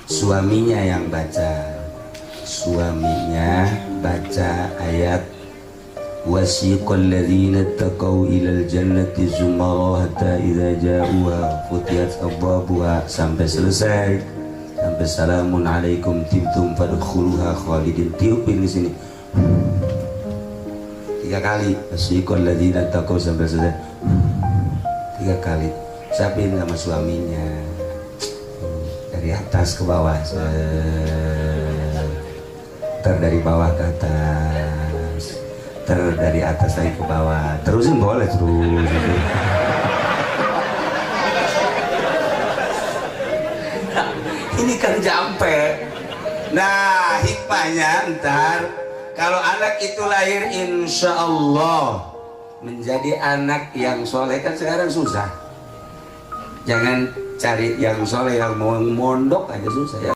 suaminya yang baca. Suaminya baca ayat wasiqal ladzina taqaw ilal jannati zumara hatta idza ja'uha futiyat abwabuha sampai selesai, sampai salamun alaikum tibtum fadkhuluha khalidin. Tiupin di sini 3 kali wasiqal ladzina taqaw sampai selesai 3 kali. Siapin sama suaminya dari atas ke bawah, dari bawah ke atas, dari atas lagi ke bawah, terusin boleh terus. Ini kan jampe. Nah hikmahnya ntar kalau anak itu lahir insya Allah menjadi anak yang soleh, kan sekarang susah. Jangan cari yang soleh, yang mau mondok aja susah ya.